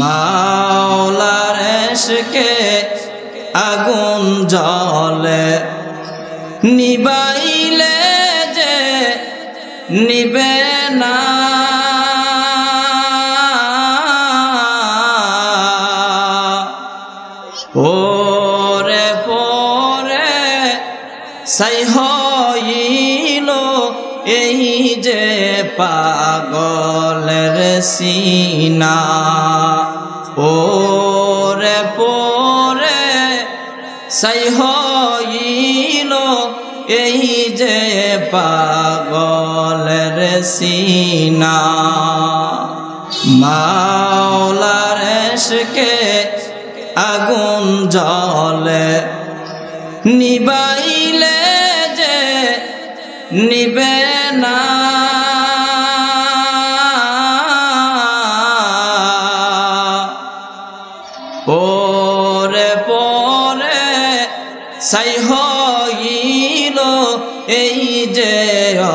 মাওলার ইশকে আগুন জ্বলে নিবাইলে যে নিবে না, পরে পরে ছাই হইল এই যে পাগলের সিনা, পরে পরে ছাই হইল এই যে পাগলের সিনা। মাওলার ইশকে আগুন জ্বলে নিবাইলে যে নিবে না, পরে পরে ছাই হইল এই যে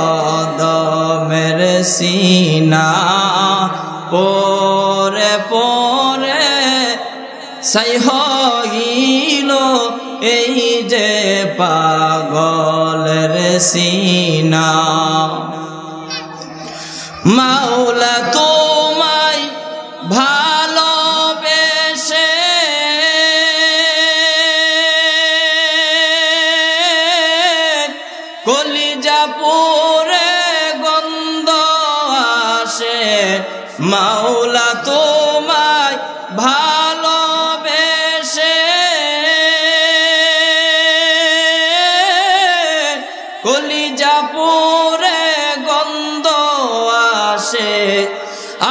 অদমের সিনা, পরে পরে ছাই হইল এই যে পাগলের সিনা। মাওলা তোমায় ভালোবেসে কলিজা পুরে গন্ধ আসে, মাওলা তোমায় ভালোবেসে কলিজা পুরে গন্ধ আসে,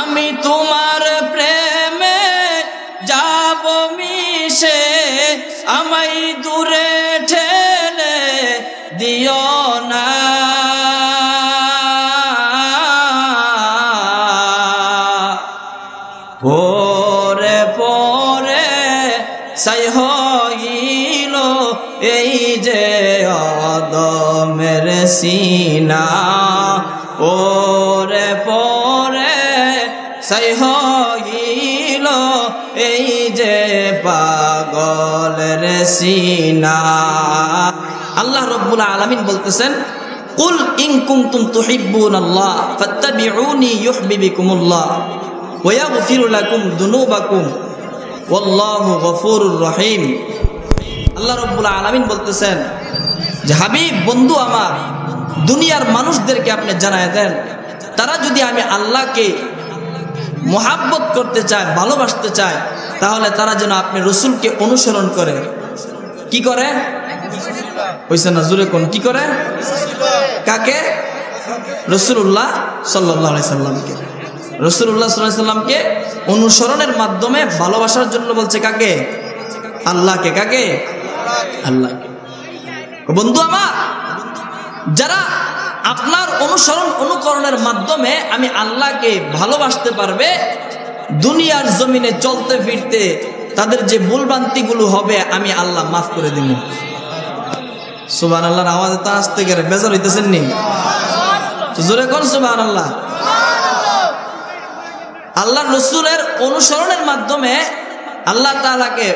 আমি তোমার প্রেমে যাব মিশে, আমায় দূরে ঠেলে দিও না, পরে পরে ছাই হইল এই যে অদমের সিনা, পরে পরে ছাই হইল এই যে পাগলের সিনা। আল্লাহ রাব্বুল আলামিন বলতেছেন, কুল ইন কুনতুম তুহিব্বুনাল্লাহ ফাত্তাবিউনি ইউহিব্বুকুমুল্লাহ ওয়া ইয়াগফিরু লাকুম যুনুবাকুম ওয়াল্লাহু গফুরুর রহিম। আল্লাহ রাব্বুল আলামিন বলতেছেন যে হাবিব, বন্ধু আমার, দুনিয়ার মানুষদেরকে আপনি জানায় দেন, তারা যদি আমি আল্লাহকে মুহাব্বত করতে চায়, ভালোবাসতে চায়, তাহলে তারা যেন আপনি রসুলকে অনুসরণ করে। কি করে? হইছে না? জোরে কোন? কি করে? কাকে? রাসূলুল্লাহ সাল্লাল্লাহু আলাইহি সাল্লামকে। রাসূলুল্লাহ সাল্লাল্লাহু আলাইহি সাল্লামকে অনুসরণের মাধ্যমে ভালোবাসার জন্য বলছে কাকে? আল্লাহকে। কাকে? আল্লাহকে। বন্ধু আমার, যারা আপনার অনুকরণের মাধ্যমে আমি আল্লাহকে ভালোবাসতে পারবে, দুনিয়ার জমিনে চলতে ফিরতে তাদের যে ভুলভ্রান্তিগুলো হবে আমি আল্লাহ মাফ করে দিব। সুবহানাল্লাহর আওয়াজ তো আসতে গেলে বেজার হইতেছেন নি? জোরে কোন সুবহানাল্লাহ। আল্লাহর রাসূলের অনুসরণের মাধ্যমে আল্লাহ তাআলাকে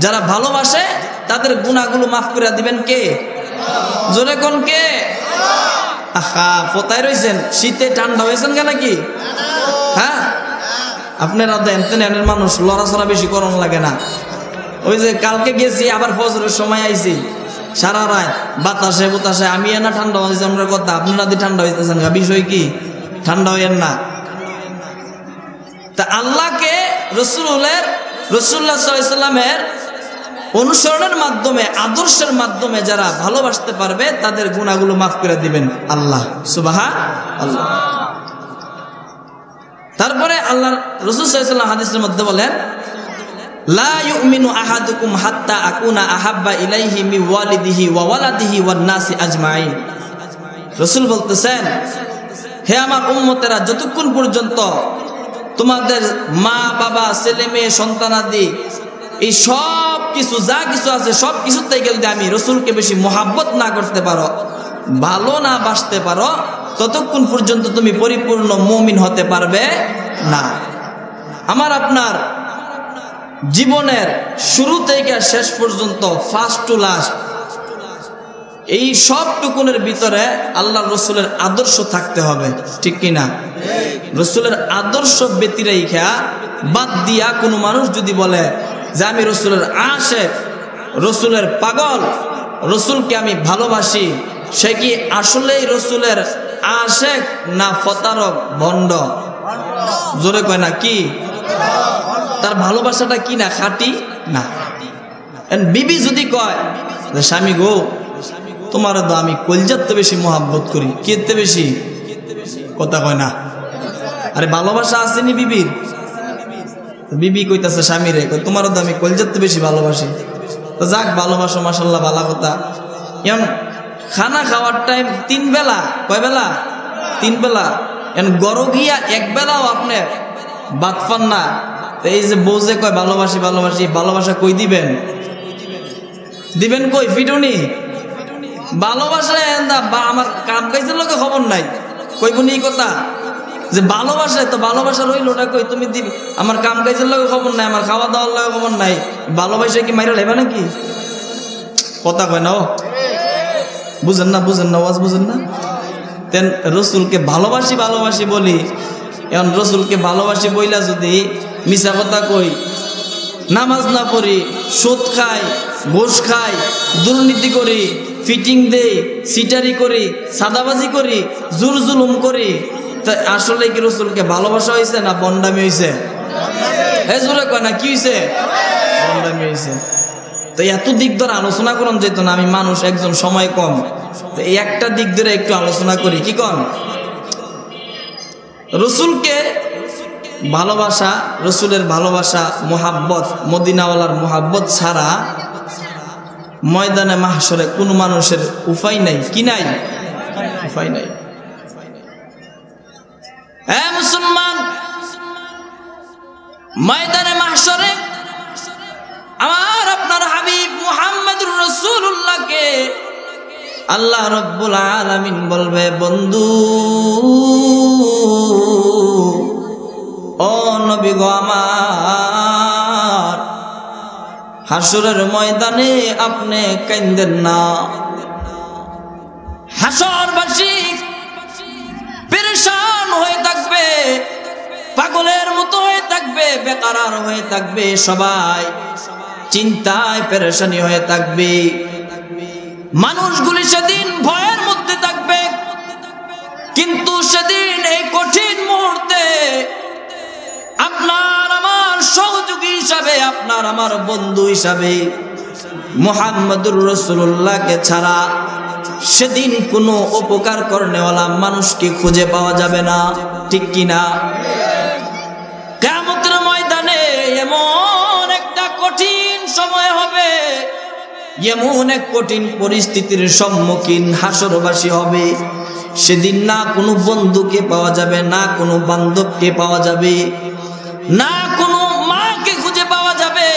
যারা ভালোবাসে তাদের গুনাহগুলো মাফ করে দিবেন কে? জোরে কোন কে? আহা, পোতায় রইছেন, শীতে ঠান্ডা হয়েছেন কেন নাকি? হ্যাঁ, আপনারা দেন মানুষ লড়াচড়া বেশি করণ লাগে না। ওই যে কালকে গেছি, আবার ফজরের সময় আইছি, সারা রাত বাতাসে বাতাসে, আমি না ঠান্ডা হয়েছে আমরা কথা, আপনারা দিয়ে ঠান্ডা হইতেছেন, বিষয় কি? ঠান্ডা হইয়েন না। তা আল্লাহকে রাসূলুল্লাহ সাল্লাল্লাহু আলাইহি সাল্লামের অনুসরণের মাধ্যমে, আদর্শের মাধ্যমে যারা ভালোবাসতে পারবে তাদের গুনাহগুলো মাফ করে দিবেন আল্লাহ। সুবহানাল্লাহ। তারপরে আল্লাহ রাসূল সাল্লাল্লাহু আলাইহি ওয়াসাল্লাম হাদিসের মধ্যে বলেন, লা ইউমিনু আহাদুকুম হাত্তা আকুনা আহাব্বা ইলাইহি মিন ওয়ালিদিহি ওয়া ওয়ালাদিহি ওয়ান নাসি আজমাইন। রাসূল বলতেছেন, হে আমার উম্মতেরা, যতক্ষণ পর্যন্ত তোমাদের মা বাবা ছেলে মেয়ে সন্তানাদি এই সব কিছু যা কিছু আছে সব কিছুর থেকে যদি আমি রাসূলকে বেশি মহাব্বত না করতে পারো, ভালো না বাসতে পারো, ততক্ষণ পর্যন্ত তুমি পরিপূর্ণ মুমিন হতে পারবে না। আমার আপনার জীবনের শুরু থেকে শেষ পর্যন্ত ফার্স্ট টু লাস্ট এই সবটুকুনের ভিতরে আল্লাহ রসুলের আদর্শ থাকতে হবে, ঠিক কিনা? রসুলের আদর্শ ব্যতিরেখা বাদ দিয়া কোনো মানুষ যদি বলে যে আমি রসুলের আশিক, রসুলের পাগল, রসুলকে আমি ভালোবাসি, সে কি আসলেই রসুলের আশিক না প্রতারক, ভণ্ড? জোরে কয় না কি? তার ভালোবাসাটা কি না খাঁটি না? বিবি যদি কয় যে স্বামী গো তোমার তো আমি কলজাতে বেশি মহাব্বত করি, কেতে বেশি, কথা কয় না। আরে ভালোবাসা আসেনি বিবির? বিবি কইতাছে স্বামী রে, তোমার তো আমি কলজাতে বেশি ভালোবাসি। তো যাক, ভালোবাসো, মাশাআল্লাহ, ভালো কথা। এখন খানা খাওয়ার টাইম 3 বেলা, কয় বেলা? 3 বেলা। এখন গরো গিয়া 1 বেলাও আপনি ভাত পান না। এই যে বউজে কয় ভালোবাসি ভালোবাসি, ভালোবাসা কই দিবেন? দিবেন কই? ফিটুনি ভালোবাসা আমার কাম কাজের লোকে খবর নাই, কইবনি কথা যে ভালোবাসা, তো ভালোবাসা রইল ওটা কই? তুমি দিবি আমার কাম কাজের লোকে খবর নাই, আমার খাওয়া দাওয়ার লোকে খবর নাই, ভালোবাসা কি মাইরা লেবা নাকি? কথা কয় না, ও বুঝেন না, বুঝেন না, ওয়াজ বুঝেন না। তেন রসুলকে ভালোবাসি ভালোবাসি বলি, এখন রসুলকে ভালোবাসি বইলা যদি মিছা কথা কই, নামাজ না পড়ি, সুদ খাই, ঘুষ খাই, দুর্নীতি করি, ফিটিং দেই, সিটারি করি, সাদাবাজি করি, জুর জুলুম করি, তা আসলে কি রসুলকে ভালোবাসা হয়েছে না বন্ডামি হয়েছে? এ জোরে কয় না, কি হয়েছে? বন্ডামি হয়েছে। তো এত দিক ধরে আলোচনা করলাম যেত না, আমি মানুষ একজন, সময় কম, তো এই একটা দিক ধরে একটু আলোচনা করি, কি কন? রসুলকে ভালোবাসা, রসুলের ভালোবাসা, মোহাব্বত, মদিনাওয়ালার মোহাব্বত ছাড়া ময়দানে মাহশরে কোনো মানুষের উপায় নাই। কি নাই? উপায় নাই। হে মুসলমান, ময়দানে মাহশরে আমার আপনার হাবিব মুহাম্মদুর রাসূলুল্লাহকে আল্লাহ রাব্বুল আলামিন বলবে, বন্ধু ও নবী গো আমার, হাসরের ময়দানে আপনি কাঁদেন না। হাসরবাসী পেরেশান হয়ে থাকবে, পাগলের মতো হয়ে থাকবে, বেকারার হয়ে থাকবে, সবাই চিন্তায় পেরেশানি হয়ে থাকবে। মানুষগুলি সেদিন ভয়ের মধ্যে থাকবে, কিন্তু সেদিন এই কঠিন মুহূর্তে আপনার আমার সহযোগী হিসাবে, আপনার আমার বন্ধু হিসাবে মুহাম্মদুর রাসূলুল্লাহকে ছাড়া সেদিন কোনো উপকার করনেওয়ালা মানুষকে খুঁজে পাওয়া যাবে না, ঠিক কিনা? কিয়ামতের ময়দানে এমন একটা কঠিন সময় হবে, এমন এক কঠিন পরিস্থিতির সম্মুখীন হাসরবাসী হবে, সেদিন না কোনো বন্ধুকে পাওয়া যাবে, না কোনো বান্ধবকে পাওয়া যাবে, না কোনো মাকে খুঁজে পাওয়া যাবে,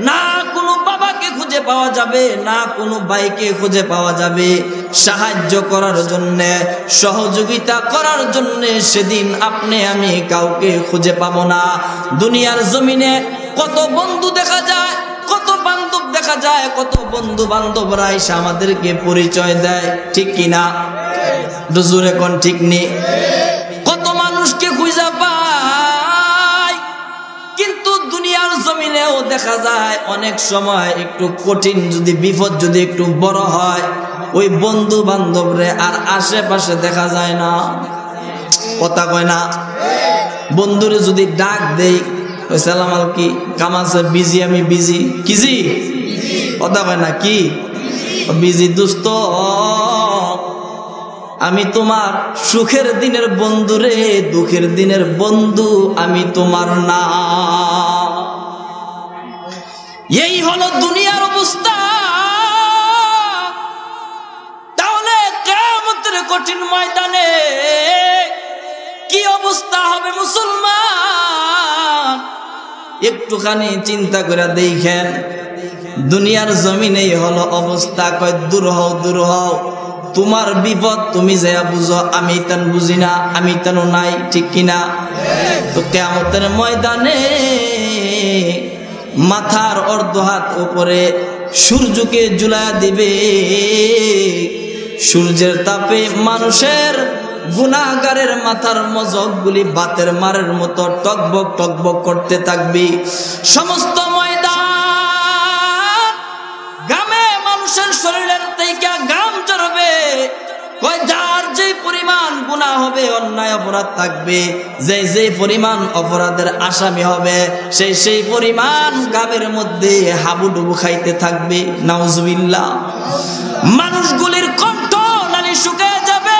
না কোনো বাবাকে খুঁজে পাওয়া যাবে, না কোনো ভাইকে খুঁজে পাওয়া যাবে সাহায্য করার জন্য, সহযোগিতা করার জন্য। সেদিন আপনি আমি কাউকে খুঁজে পাবো না। দুনিয়ার জমিনে কত বন্ধু দেখা যায়, কত বান্ধব দেখা যায়, কত বন্ধু বান্ধবরা এসে আমাদেরকে পরিচয় দেয়, ঠিক কিনা? জোরে কোন ঠিক নেই? কত মানুষকে খুঁজে পায়, কিন্তু দুনিয়ার জমিনেও দেখা যায় অনেক সময় একটু কঠিন যদি বিপদ যদি একটু বড় হয়, ওই বন্ধু বান্ধবরে আর আশেপাশে দেখা যায় না, কথা কয় না? বন্ধুরে যদি ডাক দেই, সালাম আল কি কাম আছে, বিজি, আমি বিজি, কিজি, কথা কয় না কি? বিজি দোস্ত, আমি তোমার সুখের দিনের বন্ধু রে, দুঃখের দিনের বন্ধু আমি তোমার না। এই হলো দুনিয়ার অবস্থা। তাহলে কিয়ামতের কঠিন ময়দানে কি অবস্থা হবে মুসলমান? একটুখানি চিন্তা করে দেখেন, দুনিয়ার জমিনেই হলো অবস্থা। কয় দূর হও, দূর হও, তোমার বিপদ তুমি যায়া বুঝো, আমি তেন বুঝি না, আমি তেন নাই, ঠিক কিনা? তো কিয়ামতের ময়দানে মাথার অর্ধ হাত উপরে সূর্যকে ঝুলায়া দিবে। সূর্যের তাপে মানুষের গুনাহগারের মাথার মজকগুলি বাতের মারের মতো টকবক টকবক করতে থাকবে। সমস্ত ময়দান গামে মানুষের শরীরের থেকে গাম ঝরবে। যার যে পরিমাণ গুনাহ হবে, অন্যায় অপরাধ থাকবে, যে পরিমাণ অপরাধের আসামি হবে, সেই পরিমাণ গামের মধ্যে হাবুডুবু খাইতে থাকবে। নাউজুবিল্লাহ। মানুষগুলির কণ্ঠ নালি শুকিয়ে যাবে।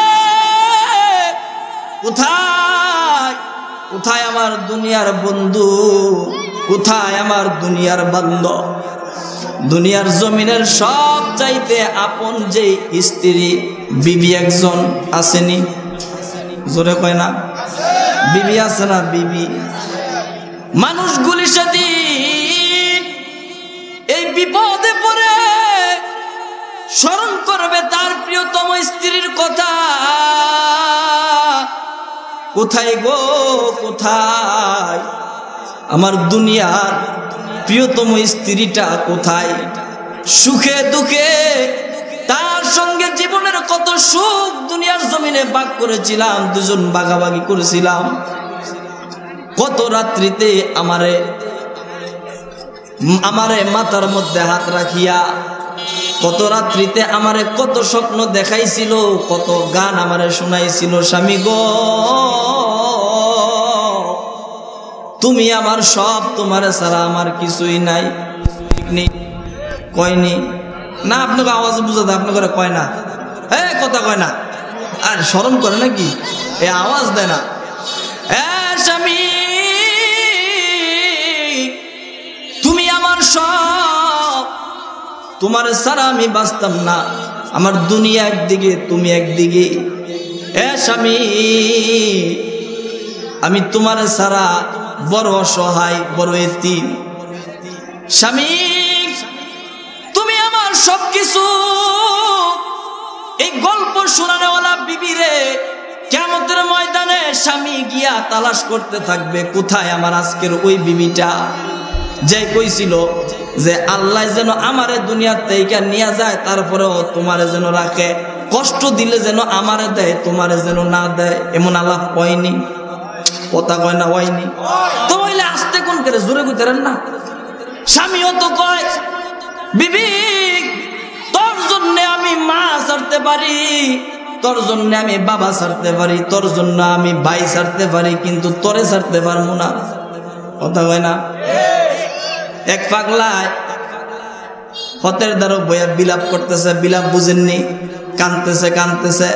কোথায় কোথায় আমার দুনিয়ার বন্ধু, কোথায় আমার দুনিয়ার বান্ধব? দুনিয়ার জমিনের সব চাইতে আপন যে স্ত্রী বিবি একজন আসেনি, জোরে কয় না? বিবি আছে না? বিবি। মানুষগুলি সেদিন এই বিপদে পড়ে স্মরণ করবে তার প্রিয়তম স্ত্রীর কথা। কোথায় গো, কোথায় আমার দুনিয়ার প্রিয়তম স্ত্রীটা? কোথায়? সুখে দুঃখে তার সঙ্গে জীবনের কত সুখ দুনিয়ার জমিনে ভাগ করেছিলাম, দুজন ভাগাভাগি করেছিলাম। কত রাত্রিতে আমারে মাথার মধ্যে হাত রাখিয়া, কত রাত্রিতে আমারে কত স্বপ্ন দেখাইছিল, কত গান আমারে শোনাইছিল। স্বামী গো, তুমি আমার সব, তোমার ছাড়া আমার কিছুই নাই। কয়নি না? আপনাকে আওয়াজ বুঝা দেয়, আপনাকে কয় না? কথা কয় না, আর শরম করে নাকি? এ আওয়াজ দেয় না। স্বামী, তুমি আমার সব, তোমার ছাড়া আমি বাঁচতাম না। আমার দুনিয়া একদিকে, তুমি একদিকে। স্বামী, আমি তোমার ছাড়া বড় অসহায়, বড় এতিম। স্বামী, তুমি আমার সবকিছু। এই গল্প শোনানোওয়ালা বিবি রে কিয়ামতের ময়দানে স্বামী গিয়া তালাশ করতে থাকবে, কোথায় আমার আজকের ওই বিবিটা যে কইছিল যে আল্লাহ যেন আমারে দুনিয়ার থেকে নিয়ে যায়, তারপরেও তোমারে যেন রাখে, কষ্ট দিলে যেন আমারে দেয়, তোমারে যেন না দেয়। এমন আলাপ হয়নি? কথা কয় না? হয়নি তো হইলে আসতে কোন করে, জোরে কইতেন না? স্বামীও তো কয়, বিবি তোর জন্য আমি মা ছাড়তে পারি, তোর জন্য আমি বাবা ছাড়তে পারি, তোর জন্য আমি ভাই ছাড়তে পারি, কিন্তু তোরে ছাড়তে পারবো না। কথা কয় না? এক পাগলায় হতের দ্বারা বইয়া বিলাপ করতেছে। বিলাপ বুঝেননি? কানতেছে কানতেছে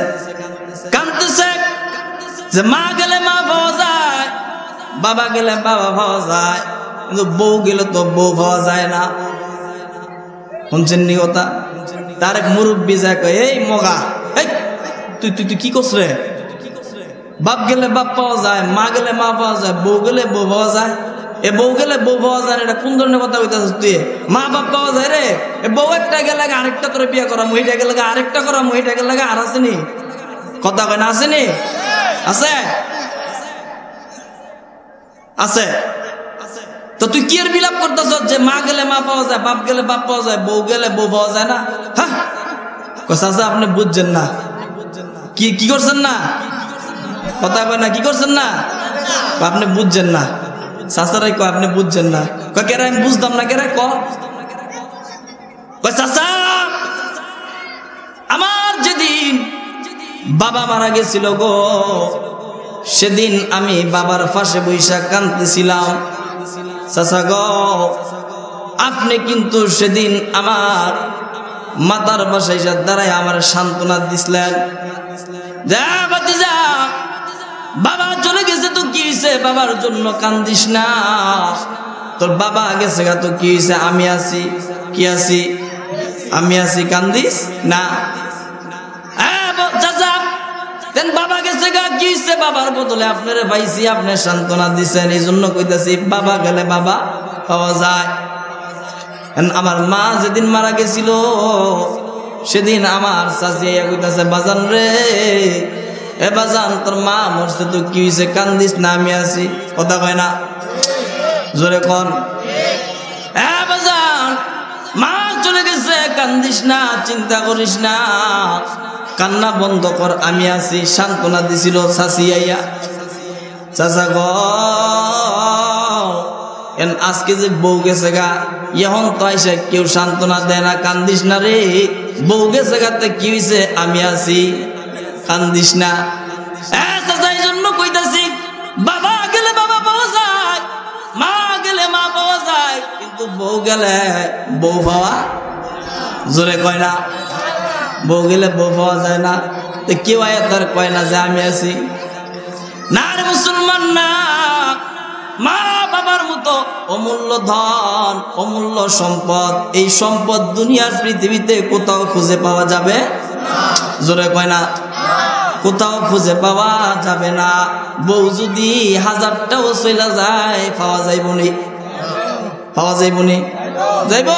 কানতেছে যে মা গেলে মা পাওয়া যায়, বাবা গেলে বাবা পাওয়া যায়, কিন্তু বউ গেলে তো বউ পাওয়া যায় না। শুনছেন নি কথা? তার এক মুরব্বী যায় কয়, এই মগা, তুই তুই তুই কি করছ রে? বাপ গেলে বাপ পাওয়া যায়, মা গেলে মা পাওয়া যায়, বউ গেলে বউ পাওয়া যায়। এ বউ গেলে বউ পাওয়া যায়, এটা কোন ধরনের কথা কইতাছিস তুই? মা বাপ পাওয়া যায় রে। এ বউ একটা গেলে আরেকটা তোর বিয়ে করা, মহিটা গেলে আরেকটা করা, মহিটা গেলে আর আসেনি? কথা কয় না? আসেনি? আছে আছে। তো তুই কি এর বিলাপ করতেছ যে মা গেলে মা পাওয়া যায়, বাপ গেলে বাপ পাওয়া যায়, বউ গেলে বউ পাওয়া যায় না? হ্যাঁ, চাচা আপনি বুঝছেন না? কি করছেন না? কথা কয় না? কি করছেন না? আপনি বুঝছেন না? চাচারাই কয় আপনি বুঝছেন না। কয় কেরে আমি বুঝতাম না, কেরে কয় চাচা আমার যেদিন বাবা মারা গেছিল গো, সেদিন আমি বাবার পাশে বৈশা কাঁদতেছিলাম। চাচা গো, আপনি কিন্তু সেদিন আমার মাতার বাসায় দাঁড়ায় আমার সান্ত্বনা দিছিলেন। যা ভাতিজা, বাবা চলে গেছে তো কি হয়েছে, বাবার জন্য কান্দিস না। তোর বাবা গেছে গা তো কি হয়েছে, আমি আছি। কি আছি? আমি আছি, কান্দিস না। চাচা বাবা গেছে গা, কি হয়েছে? বাবার বদলে আপনারে পাইছি, আপনি সান্ত্বনা দিচ্ছেন, এই জন্য কইতাছি বাবা গেলে বাবা পাওয়া যায়। আমার মা যেদিন মারা গেছিল সেদিন আমার চাচি কইতাছে বাজান রে, এ বাজান তোর মা মরছে তো কি হয়েছে, কান্দিস না, আমি আছি। কথা কয় না, জোরে কন। বাজান মা চলে গেছে, কান্দিস না, চিন্তা করিস না, কান্না বন্ধ কর, আমি আছি, সান্ত্বনা দিছিল চাচি আইয়া। চাচা গো আজকে যে বউ গেছে গা, এখন তো আইসা কেউ সান্ত্বনা দেয় না, কান্দিস না রে, বউ গেছে গাতে কি হয়েছে, আমি আছি, কান্দিস না। চাচা এই জন্য কইতাছি, বাবা গেলে বাবা পাওয়া যায়, মা গেলে মা পাওয়া যায়, কিন্তু বউ গেলে বউ পাওয়া, জোরে কয় না, বউ গেলে বউ পাওয়া যায় না। তো কেউ আয়া তার কয় না যে আমি আছি না রে মুসলমান না। মা বাবার মতো অমূল্য ধন, অমূল্য সম্পদ, এই সম্পদ দুনিয়ার পৃথিবীতে কোথাও খুঁজে পাওয়া যাবে, জোরে কয় না, কোথাও খুঁজে পাওয়া যাবে না। বউ যদি 1000টাও চইলা যায়, পাওয়া যাইব নি, পাওয়া যাইব নি, যাইব।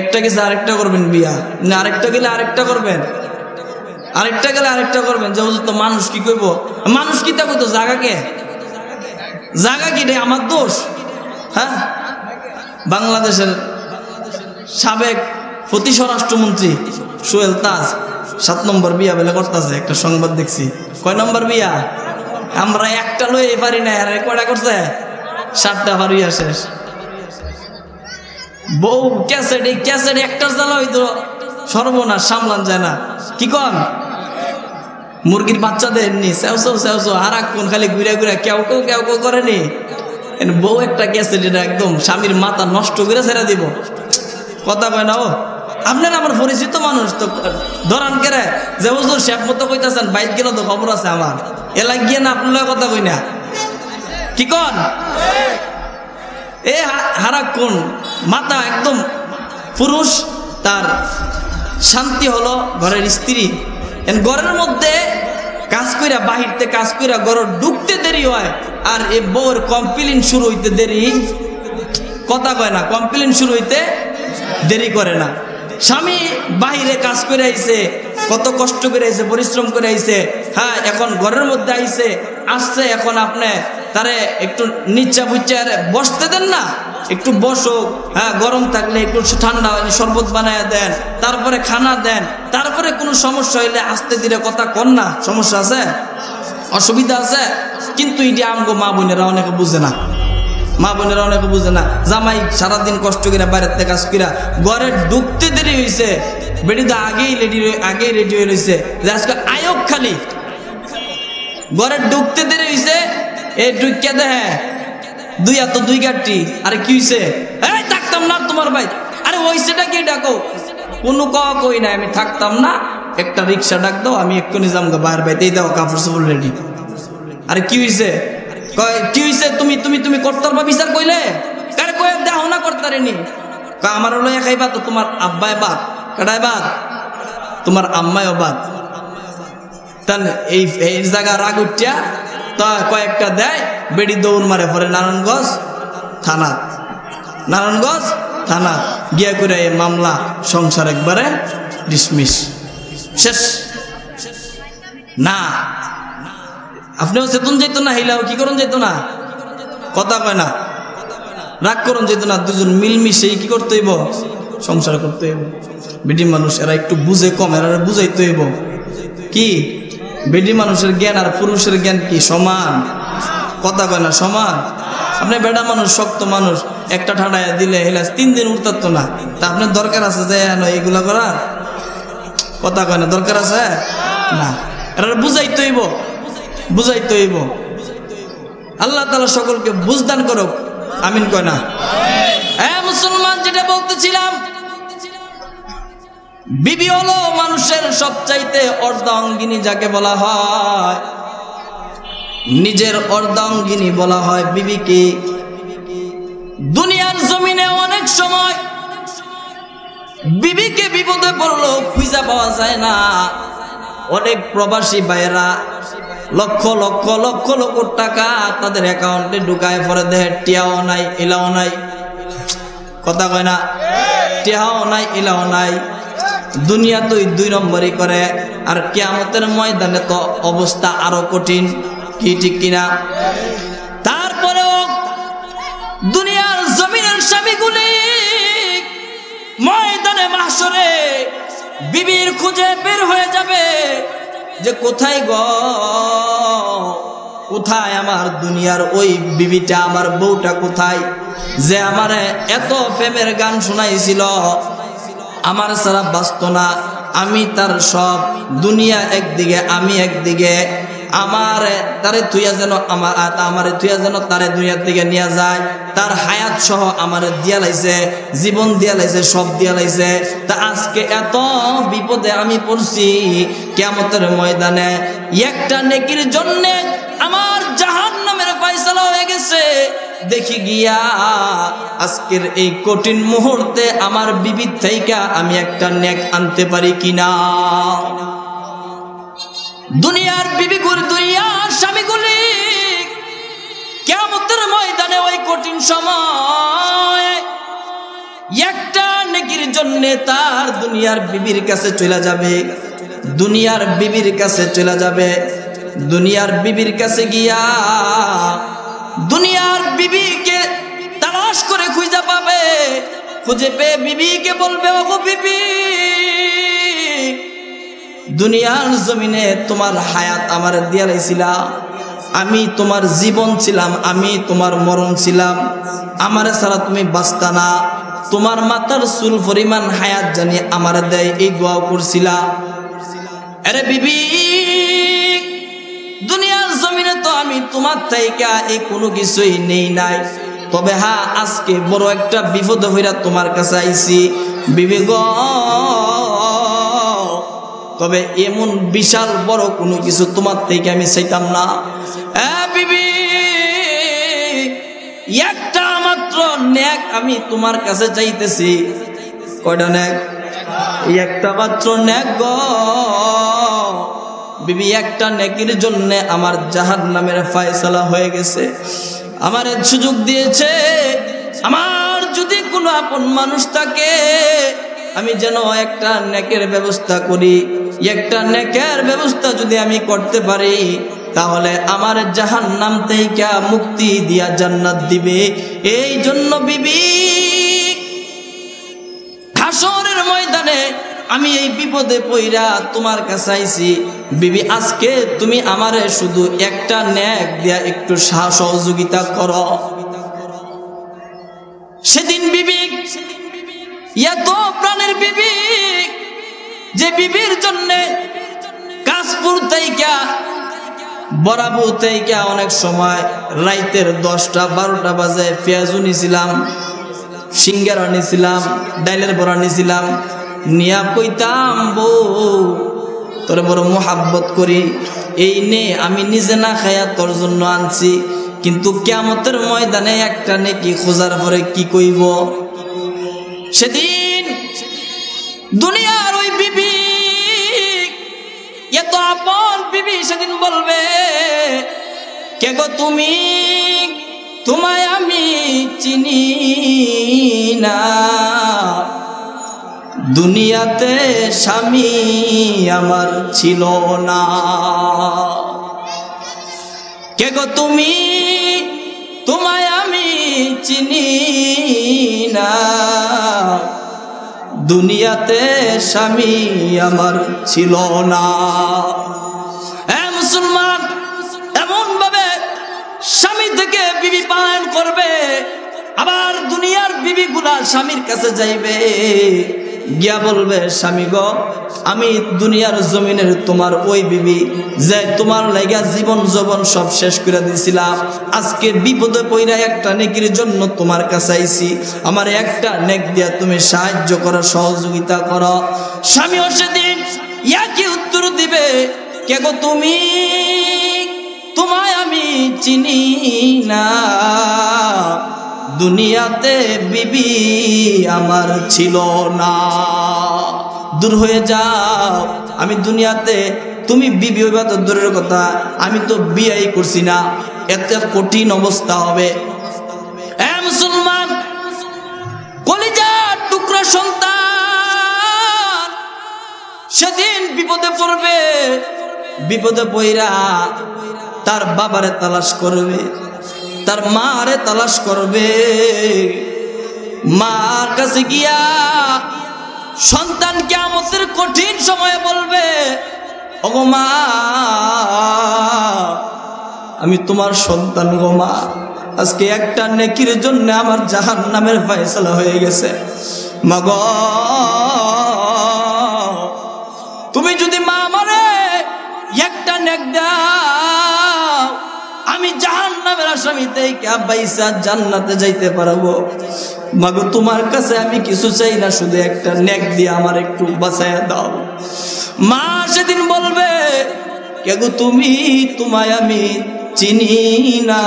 একটা গেছে আরেকটা করবেন বিয়া, না আরেকটা গেলে আরেকটা করবেন, আরেকটা গেলে আরেকটা করবেন। যে হুজুর তো মানুষ কি কইব, মানুষ কি তা কইতো, জায়গাকে জায়গা কি রে, আমার দোষ? হ্যাঁ, বাংলাদেশের সাবেক প্রতি স্বরাষ্ট্রমন্ত্রী সোহেল তাজ 7 নম্বর বিয়া বলে করতেছে, একটা সংবাদ দেখছি। কয় নম্বর বিয়া? আমরা একটা লয়ে পারি না, আর কয়টা করছে? 7টা পারিয়া শেষ। বউ ক্যাসেট, এই ক্যাসেট একটার জ্বালা হইতো সর্বনাশ, সামলান যায় না। কি কন, মুরগির বাচ্চাদের নি সেও সেও হারাক্ষণ খালি ঘুরে ঘুরে কেউ কেউ কেউ কেউ করেনি। বউ একটা ক্যাসেট, এটা একদম স্বামীর মাথা নষ্ট করে ছেড়ে দিব। কথা কয় না, ও আপনার আমার পরিচিত মানুষ তো ধরান কেরে যে হুজুর শেফ মতো কইতাছেন, বাইক গেল তো খবর আছে আমার, এলা গিয়ে না আপনার কথা কই না। কি কন, এ হারাক্ষণ মাথা একদম পুরুষ, তার শান্তি হলো ঘরের স্ত্রী। ঘরের মধ্যে কাজ কইরা, বাহিরতে কাজ কইরা ঘর ঢুকতে দেরি হয়, আর এই বউর কমপ্লেইন শুরু হইতে দেরি, কথা কয় না, কমপ্লেইন শুরু হইতে দেরি করে না। স্বামী বাহিরে কাজ করে আইছে, কত কষ্ট করে আইছে, পরিশ্রম করে আইছে, হ্যাঁ এখন ঘরের মধ্যে আইছে, আসছে, এখন আপনি তারে একটু নিচা বুচ্চা বসতে দেন না, একটু বসো, হ্যাঁ গরম থাকলে একটু ঠান্ডা শরবত বানায় দেন, তারপরে খানা দেন, তারপরে কোনো সমস্যা হইলে আস্তে ধীরে কথা কন না, সমস্যা আছে, অসুবিধা আছে। কিন্তু এটি আমগো মা বোনেরা অনেকে বুঝে না, মা বোনেরা অনেকে বুঝে না। জামাই সারাদিন কষ্ট করে বাইরের থেকে কাজ করে ঘরে ঢুকতে দেরি হয়েছে, বেটি তো আগেই রেডি হয়ে রয়েছে যে আজকে আয়োগ খালি, ঘরে ঢুকতে দেরি হয়েছে, এই ঢুকিয়া দেখে দুই গাড়ি, আরে কি হয়েছে, এই থাকতাম না তোমার ভাই, আরে ওই সেটা কি ডাকো, কোনো কই নাই, আমি থাকতাম না, একটা রিক্সা ডাক দাও, আমি এক্ষুনি যাম বাইরে বাইতেই দাও, কাপড় চোপড় রেডি। আরে কি হয়েছে, কি হয়েছে, তুমি তুমি তুমি করতার বা বিচার কইলে, কারে কয়ে দেহ না করতারেনি, আমার হলো খাইবা তো, তোমার আব্বায় বাদ, কাটায় বাদ, তোমার আম্মায়ও বাদ। তান এই জায়গা রাগ উঠিয়া তা কয়েকটা দেয়, বেড়ি দৌড় মারে পরে নারায়ণগঞ্জ থানা গিয়া করে এই মামলা সংসার একবারে ডিসমিস, শেষ। না আপনিও চেতন যেত না, হিলাও কি করুন যেত না, কথা কয় না, রাগ করুন যেত না, দুজন মিলমিশে কি করতে হইব, সংসার করতে হইব। বেডি মানুষ এরা একটু বুঝে কম, এরা বুঝাইতে হইব। কি বেডি মানুষের জ্ঞান আর পুরুষের জ্ঞান কি সমান? কথা কয় না, সমান। আপনি বেডা মানুষ, শক্ত মানুষ, একটা ঠাডায় দিলে হেলাস 3 দিন উঠতাত না, তা আপনার দরকার আছে যে এইগুলা করার? কথা কয় না, দরকার আছে না, এরা বুঝাইতে হইব, বুঝাইতে হইব। আল্লাহ তাআলা সকলকে বুঝদান করুক, আমিন কয় না? হ্যাঁ মুসলমান, যেটা বলতেছিলাম, বিবি হলো মানুষের সবচাইতে অর্ধাঙ্গিনী, যাকে বলা হয় নিজের অর্ধাঙ্গিনী বলা হয় বিবিকে। দুনিয়ার জমিনে অনেক সময় বিবিকে বিপদে পড়লো খুঁজে পাওয়া যায় না। অনেক প্রবাসী ভাইয়েরা লক্ষ লক্ষ লক্ষ লক্ষ টাকা তাদের অ্যাকাউন্টে ঢুকায়, পরে দেহে টিয়াও নাই, এলাও নাই, কথা কয় না, টিয়াও নাই, এলাও নাই, দুনিয়া তো 2 নম্বরই করে, আর কিয়ামতের ময়দানে তো অবস্থা আরো কঠিন, কি ঠিক কিনা? তারপরেও দুনিয়ার জমিনের স্বামীগুলি ময়দানে মাহশরে বিবির খুঁজে বের হয়ে যাবে যে কোথায় গো, কোথায় আমার দুনিয়ার ওই বিবিটা, আমার বউটা কোথায়, যে আমারে এত প্রেমের গান শোনাইছিল, আমার সারা বাঁচত না, আমি তার সব, দুনিয়া একদিকে আমি একদিকে, আমার তারে তুইয়া যেন আমারে তুইয়া যেন তারে দুনিয়ার দিকে নিয়ে যায়, তার হায়াত সহ আমারে দিয়া লাইছে, জীবন দিয়া লাইছে, সব দিয়া লাইছে। তা আজকে এত বিপদে আমি পড়ছি, কিয়ামতের ময়দানে একটা নেকির জন্য আমার জাহান্নামের ফয়সালা হয়ে গেছে। দেখি গিয়া আজকের এই কঠিন মুহূর্তে আমার বিবি থেকে আমি একটা নেক আনতে পারি কিনা। দুনিয়ার বিবিগুলি, দুনিয়ার স্বামীগুলি কিয়ামতের ময়দানে ওই কঠিন সময় একটা নেকির জন্য তার দুনিয়ার বিবির কাছে চলে যাবে, দুনিয়ার বিবির কাছে চলে যাবে। দুনিয়ার বিবির কাছে গিয়া দুনিয়ার বিবিকে তালাশ করে খুঁজে পাবে, খুঁজে পেয়ে বিবিকে বলবে, ওগো বিবি, দুনিয়ার জমিনে তোমার হায়াত আমার দিয়া লাইছিলা, আমি তোমার জীবন ছিলাম, আমি তোমার মরণ ছিলাম, আমার ছাড়া তুমি বাঁচতা না, তোমার মাথার চুল পরিমাণ হায়াত জানি আমার দেয়, এই দোয়া করছিলা। আরে বিবি, দুনিয়ার জমিনে তো আমি তোমার থেকে এই কোনো কিছুই নেই নাই, তবে হ্যাঁ আজকে বড় একটা বিপদে হইরা তোমার কাছে আইছি বিবি গো, তবে এমন বিশাল বড় কোনো কিছু তোমার থেকে আমি চাইতাম না। বিবি, একটা মাত্র নেক আমি তোমার কাছে চাইতেছি। কয়টা নেক? একটা মাত্র নেক গো বিবি, একটা নেকির জন্য আমার জাহান্নামের ফয়সালা হয়ে গেছে। আমার সুযোগ দিয়েছে, আমার যদি কোনো আপন মানুষ থাকে আমি যেন একটা নেকের ব্যবস্থা করি, একটা নেকের ব্যবস্থা যদি আমি করতে পারি তাহলে আমার জাহান্নাম থেকে মুক্তি দিয়া জান্নাত দিবে। এই জন্য বিবি, হাসরের ময়দানে আমি এই বিপদে পইরা তোমার কাছে আইছি বিবি, আজকে তুমি আমারে শুধু একটা নেক দিয়া একটু সহযোগিতা করো। সেদিন বিবি, এত প্রাণের বিবি, যে বিবির জন্য কাশপুর থেকে বরাবর থেকে অনেক সময় রাইতের 10টা 12টা বাজে পেঁয়াজু নিছিলাম, সিঙ্গারা নিছিলাম, ডাইলের বড়া নিছিলাম, নিয়া কইতাম বউ তোরে বড় মোহাব্বত করি, এই নে আমি নিজে না খাইয়া তোর জন্য আনছি, কিন্তু কিয়ামতের ময়দানে একটা নেকি খোঁজার পরে কি কইব। সেদিন দুনিয়ার ওই বিবি, এত আপন বিবি, সেদিন বলবে, কে গো তুমি, তোমায় আমি চিনি না, দুনিয়াতে স্বামী আমার ছিল না। কে গো তুমি, তোমায় আমি চিনি না, দুনিয়াতে স্বামী আমার ছিল না। মুসলমান এমন ভাবে স্বামী থেকে বিবি পালন করবে, আবার দুনিয়ার বিবি গুলা স্বামীর কাছে যাইবে, গিয়া বলবে, স্বামী গো, আমি দুনিয়ার জমিনের তোমার ওই বিবি যে তোমার লাগা জীবন যৌবন সব শেষ করে দিয়েছিলাম, আজকে বিপদে পইরা একটা নেকির জন্য তোমার কাছে আইছি, আমার একটা নেক দিয়া তুমি সাহায্য করো, সহযোগিতা করো। স্বামীও সেদিন একই উত্তর দিবে, কে গো তুমি, তোমায় আমি চিনি না, দুনিয়াতে বিবি আমার ছিল না, দূর হয়ে যাও, আমি দুনিয়াতে, তুমি বিবি হইবা তো দূরের কথা, আমি তো বিয়েই করছি না, এত কঠিন অবস্থা হবে। মুসলমান, কলিজার টুকরা সন্তান, সেদিন বিপদে পড়বে, বিপদে পড়া তার বাবারে তালাশ করবে, তার মারে তালাশ করবে। মার কাছে গিয়া সন্তান কিয়ামতের কঠিন সময়ে বলবে, ওগো মা, আমি তোমার সন্তান গো মা, আজকে একটা নেকির জন্য আমার জাহান্নামের ফয়সালা হয়ে গেছে। মা গো, তুমি যদি মা আমারে একটা নেক দাও, আমি জাহান্নামের আসামি থেকে বাইসা জান্নাতে যাইতে পারবো। মা গো, তোমার কাছে আমি কিছু চাই না, শুধু একটা নেক দিয়ে আমার একটু বাঁচাইয়া দাও। মা সেদিন বলবে, কে গো তুমি? তোমায় আমি চিনি না,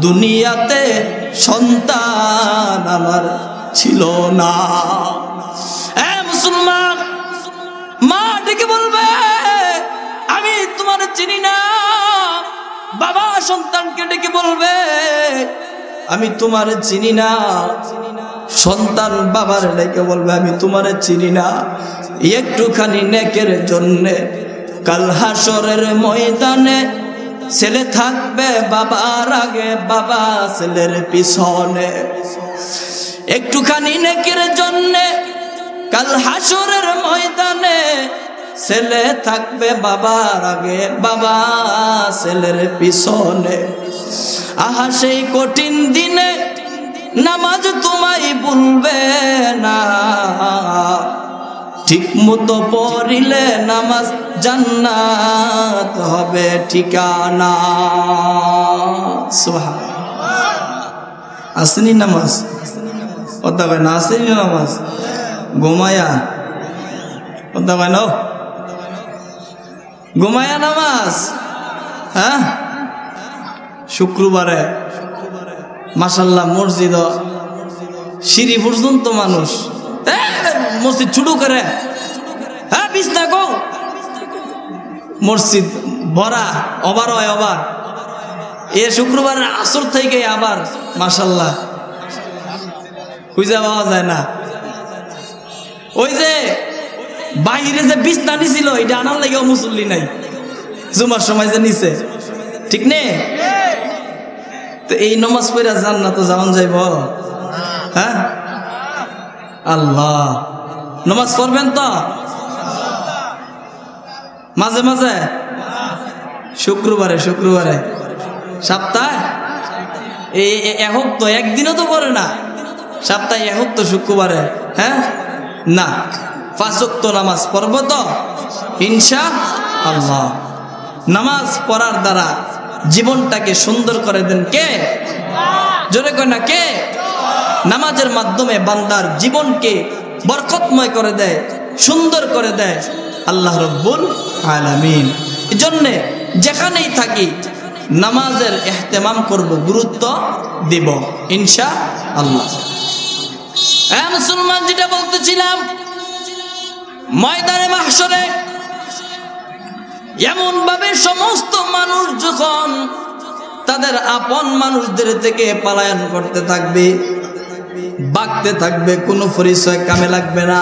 দুনিয়াতে সন্তান আমার ছিল না। মুসলমান, মা ডেকে বলবে, আমি তোমার চিনি না। বাবা সন্তানকে ডেকে বলবে, আমি তোমার চিনি না। সন্তান বাবার ডেকে বলবে, আমি তোমার চিনি না। একটুখানি নেকের জন্যে কাল হাসরের ময়দানে ছেলে থাকবে বাবার আগে, বাবা ছেলের পিছনে। একটুখানি নেকের জন্যে কাল হাসরের ময়দানে ছেলে থাকবে বাবার আগে, বাবা ছেলের পিছনে। আহা সেই কঠিন দিনে নামাজ তোমায় ভুলবে না, ঠিক মতো পড়িলে নামাজ জান্নাত হবে ঠিকানা। সুবহানাল্লাহ। আসেনি নামাজ? কথা কয় না, আসেনি নামাজ? ঘুমায়া কথা কয় না, ঘুমায়া নামাজ। হ্যাঁ, শুক্রবারে মাশাআল্লাহ মসজিদ সিঁড়ি পর্যন্ত মানুষ, মসজিদ ছুটু করে, হ্যাঁ বিছনা গো, মসজিদ ভরা, ওভার হয় ওভার। এ শুক্রবারের আসর থেকে আবার মাশাআল্লাহ খুঁজে পাওয়া যায় না। ওই যে বাইরে যে বিছনা নিছিল, এটা আনার লাগেও মুসল্লি নাই, জুমার সময় যে নিছে, ঠিক নেই? তো এই নামাজ পড়া জান্নাত যাওয়ান যাইব? হ্যাঁ, আল্লাহ নামাজ পড়বেন তো মাঝে মাঝে, শুক্রবারে শুক্রবারে, সপ্তাহে এই এক তো একদিনও তো পড়ে না, সপ্তাহে এক তো শুক্রবারে। হ্যাঁ না, 5 ওয়াক্ত নামাজ পড়ব তো ইনশাআল্লাহ। নামাজ পড়ার দ্বারা জীবনটাকে সুন্দর করে দেন কে? জোরে কয় না কে? নামাজের মাধ্যমে বান্দার জীবনকে বরকতময় করে দেয়, সুন্দর করে দেয় আল্লাহ রাব্বুল আলামিন। এজন্যে যেখানেই থাকি নামাজের ইহতিমাম করব, গুরুত্ব দিব ইনশাআল্লাহ। মুসলমান, যেটা বলতেছিলাম, ময়দানে মাহশরে এমন ভাবে সমস্ত মানুষ যখন তাদের আপন মানুষদের থেকে পলায়ন করতে থাকবে, বাগতে থাকবে, কোনো পরিচয় কামে লাগবে না,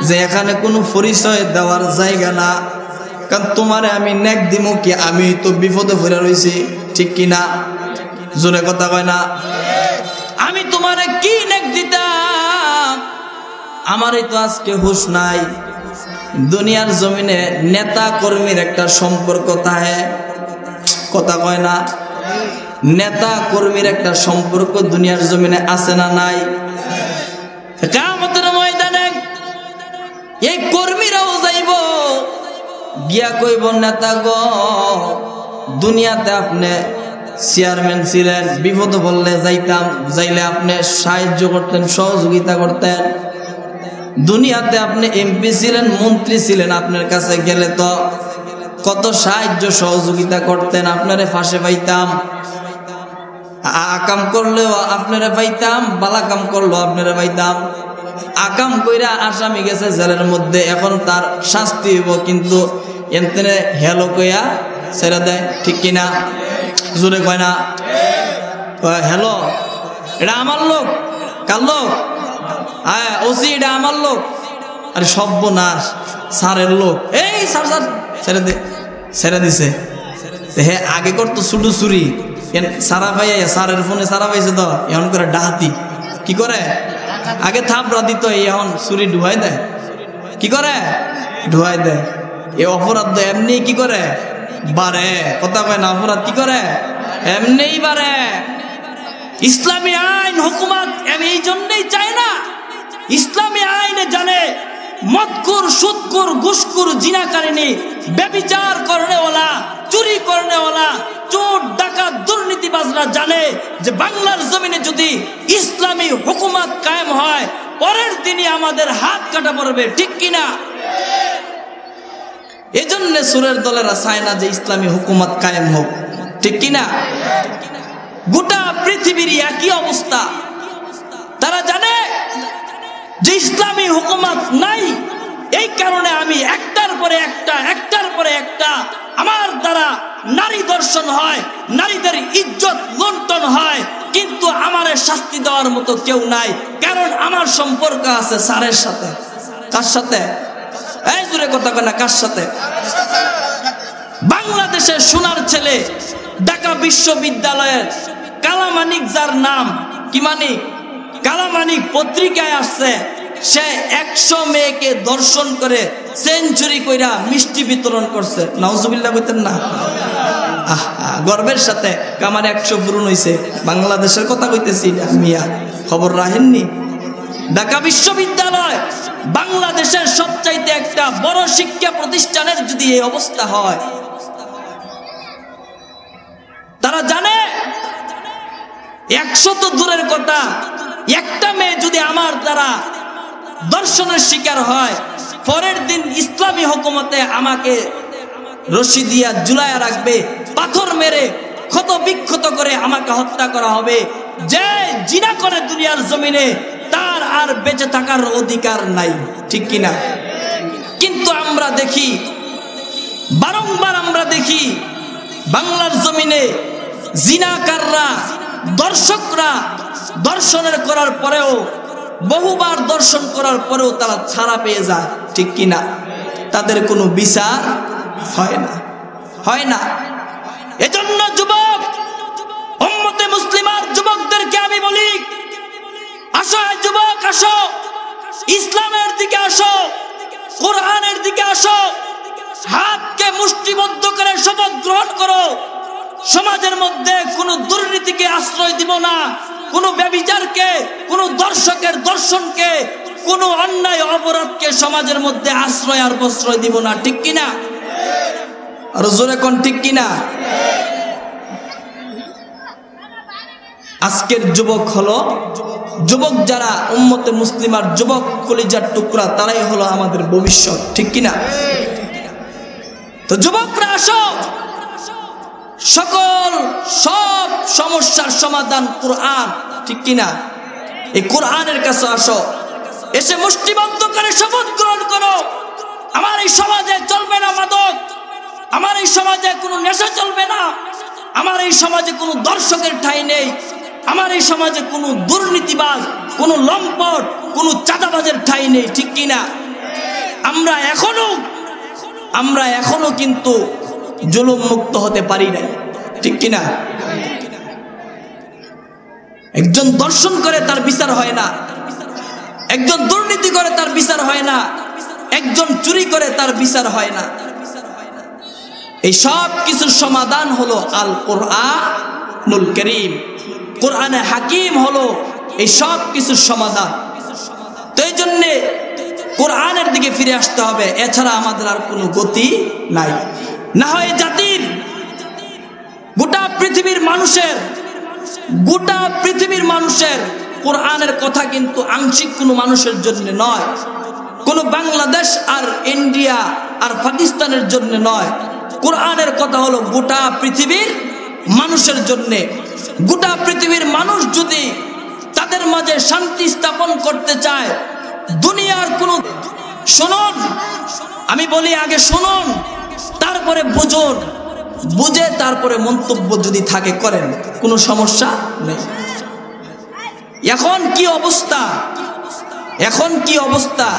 যে এখানে কোনো পরিচয় দেওয়ার জায়গা না। কারণ তোমারে আমি নেক দিমু কি, আমি তো বিপদে পড়ে রয়েছি, ঠিক কিনা? জোরে কথা কয় না? আমি তোমারে কি নেক দিতাম? আমারই তো আজকে হুঁশ নাই। দুনিয়ার জমিনে নেতা কর্মীর একটা সম্পর্ক থাকে, কথা কয় না? নেতা কর্মীর একটা সম্পর্ক দুনিয়ার জমিনে আছে না নাই? কিয়ামতের ময়দানে এই কর্মীরাও যাইব, গিয়া কইব, নেতা গো, দুনিয়াতে আপনি চেয়ারম্যান ছিলেন, বিপদ বললে যাইতাম, যাইলে আপনি সাহায্য করতেন, সহযোগিতা করতেন। দুনিয়াতে আপনি এমপি ছিলেন, মন্ত্রী ছিলেন, আপনার কাছে গেলে তো কত সাহায্য সহযোগিতা করতেন, আপনারে ফাঁসে পাইতাম, আকাম করলেও আপনারা পাইতাম, বালা কাম করলেও আপনারা পাইতাম। আকাম কইরা আসামি গেছে জেলের মধ্যে, এখন তার শাস্তি হইব, কিন্তু এমতেনে হেলো কইয়া ছেড়ে দেয়, ঠিক কিনা? জোরে কয় না? হ্যালো, এটা আমার লোক, কার লোক? হ্যাঁ, ওসি এটা আমার লোক, আরে সর্বনাশ, স্যারের লোক, এই স্যার স্যার ছেড়ে দে, ছেড়ে দিছে। হ্যাঁ আগে করতো ছুটু চুরি, সারা ভাই স্যারের ফোনে সারা পাইছে তো এখন করে ডাহাতি। কি করে? আগে থাপড়া দিত, এখন চুরি ঢুয়াই দেয়। কি করে? ঢুয়াই দেয়। এ অপরাধ এমনি কি করে বাড়ে, কথা কয় না, অপরাধ কি করে এমনি বাড়ে। ইসলামী আইন হুকুমত আমি এই জন্যই চাই না, ইসলামী আইনে জানে মদকুর, সুদকুর, ঘুষকুর, জিনাকারিনী, ব্যভিচার করনেওয়ালা, চুরি করনেওয়ালা, চোর, ডাকাত, দুর্নীতিবাজরা জানে যে বাংলার জমিনে যদি ইসলামী হুকুমত কায়েম হয় পরের দিনই আমাদের হাত কাটা পড়বে। ঠিক কিনা? এজন্য সুরের দলেরা চায় না যে ইসলামী হুকুমত কায়েম হোক। ঠিক কিনা? গোটা পৃথিবীর একই অবস্থা। তারা জানে যে ইসলামী হুকুমত নাই, এই কারণে আমি একটার পরে একটা আমার দ্বারা নারী দর্শন হয়, নারীদের ইজ্জত লুণ্ঠন হয়, কিন্তু আমারে শাস্তি দেওয়ার মতো কেউ নাই। কারণ আমার সম্পর্ক আছে স্যারের সাথে। কার সাথে? এই জোরে কথা কয় না, কার সাথে? বাংলাদেশের সোনার ছেলে, ঢাকা বিশ্ববিদ্যালয়ের কালামানিক, যার নাম কি মানিক, কালামানিক পত্রিকায় আসছে, সে 100 মেয়েকে দর্শন করে সেঞ্চুরি কইরা মিষ্টি বিতরণ করছে। নাউজুবিল্লাহ কইতেন না? গর্বের সাথে আমার 100 পূরণ হইছে। বাংলাদেশের কথা কইতেছি মিয়া, খবর রাখেননি? ঢাকা বিশ্ববিদ্যালয় বাংলাদেশের সবচাইতে একটা বড় শিক্ষা প্রতিষ্ঠানের যদি এই অবস্থা হয়, তারা জানে 100 তো দূরের কথা, একটা মেয়ে যদি আমার দ্বারা দর্শনের শিকার হয়, পরের দিন ইসলামী হুকুমতে আমাকে রশি দিয়া ঝুলাইয়া রাখবে, পাথর মেরে ক্ষত বিক্ষত করে আমাকে হত্যা করা হবে। যে জিনা করে দুনিয়ার জমিনে তার আর বেঁচে থাকার অধিকার নাই। ঠিক কিনা? কিন্তু আমরা দেখি, বারংবার আমরা দেখি বাংলার জমিনে জিনাকাররা, দর্শকরা দর্শনের করার পরেও, বহুবার দর্শন করার পরেও তারা ছাড়া পেয়ে যায়। ঠিক কিনা? তাদের কোনো বিচার হয় না। এজন্য যুবক, উম্মতে মুসলিমার যুবকদেরকে আমি বলি, আসো যুবক, আসো ইসলামের দিকে আসো, কোরআনের দিকে আসো, হাতকে মুষ্টিবদ্ধ করে শপথ গ্রহণ করো। সমাজের মধ্যে কোনো দুর্নীতিকে আশ্রয় দিব না, কোনো ব্যভিচারকে, কোনো দর্শকের দর্শনকে, কোনো অন্যায় অপরাধকে সমাজের মধ্যে আশ্রয় আর প্রশ্রয় দিব না। ঠিক কিনা? আর জোরে কোন ঠিক কিনা? আজকের যুবক হলো, যুবক যারা উম্মতে মুসলিমার যুবক, কলিজার টুকরা, তারাই হলো আমাদের ভবিষ্যৎ। ঠিক কিনা? তো যুবকরা আসো, সব সমস্যার সমাধান কোরআন। ঠিক কিনা? এই কোরআনের কাছে আসো, এসে মুষ্টিবদ্ধ করে শপথ গ্রহণ করো, আমার এই সমাজে চলবে না মাদক, আমার এই সমাজে কোনো নেশা চলবে না, আমার এই সমাজে কোনো দর্শকের ঠাঁই নেই, আমার এই সমাজে কোনো দুর্নীতিবাজ, কোনো লম্পট, কোনো চাঁদাবাজের ঠাঁই নেই। ঠিক কিনা? আমরা এখনো কিন্তু জুলুম মুক্ত হতে পারি নাই। ঠিক কিনা? একজন দর্শন করে তার বিচার হয় না, একজন দুর্নীতি করে তার বিচার হয় না, একজন চুরি করে তার বিচার হয় না। এই সব কিছুর সমাধান হলো আল কোরআনুল কারীম, কোরআনে হাকিম হলো এই সব কিছুর সমাধান। তো এই জন্যে কোরআনের দিকে ফিরে আসতে হবে, এছাড়া আমাদের আর কোনো গতি নাই। না হয় জাতির, গোটা পৃথিবীর মানুষের কোরআনের কথা কিন্তু আংশিক কোনো মানুষের জন্য নয়, কোনো বাংলাদেশ আর ইন্ডিয়া আর পাকিস্তানের জন্য নয়। কোরআনের কথা হলো গোটা পৃথিবীর মানুষের জন্য। গোটা পৃথিবীর মানুষ যদি তাদের মাঝে শান্তি স্থাপন করতে চায়, দুনিয়ার কোনো, শুনুন আমি বলি, আগে শুনুন তারপরে বুঝুন, বুঝে তারপরে মন্তব্য যদি থাকে করেন, কোনো সমস্যা নেই। এখন কি অবস্থা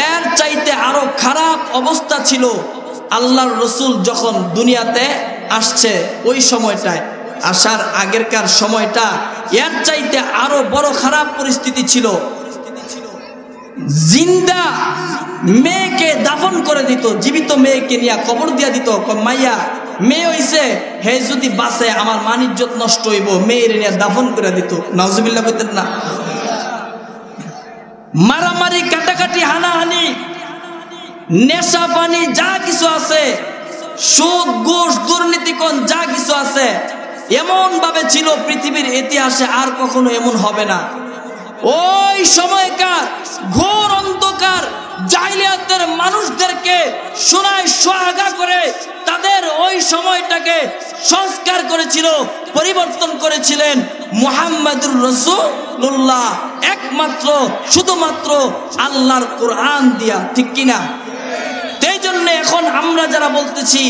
এর চাইতে আরো খারাপ অবস্থা ছিল আল্লাহর রসুল যখন দুনিয়াতে আসছে, ওই সময়টায় আসার আগেরকার সময়টা এর চাইতে আরো বড় খারাপ পরিস্থিতি ছিল। জিন্দা মেয়েকে দাফন করে দিত, জীবিত মেয়েকে নিয়ে কবর দিয়া দিত। মাইয়া মেয়ে হইছে, হে যদি বাঁচে আমার মান ইজ্জত নষ্ট হইব, মেয়ের নিয়ে দাফন করে দিত। নাউজুবিল্লাহ কইতেন না? মারামারি, কাটাকাটি, হানাহানি, নেশা পানি যা কিছু আছে, সুদ ঘুষ দুর্নীতিকরণ যা কিছু আছে, এমন ভাবে ছিল পৃথিবীর ইতিহাসে আর কখনো এমন হবে না। ওই সময়কার ঘোর অন্ধকার জাহিলিয়াতের মানুষদেরকে সোনায় সোহাগা করে তাদের ওই সময়টাকে সংস্কার করেছিল, পরিবর্তন করেছিলেন মুহাম্মদুর রাসূলুল্লাহ, একমাত্র শুধুমাত্র আল্লাহর কোরআন দিয়া। ঠিক কিনা? এই জন্য এখন আমরা যারা বলতেছি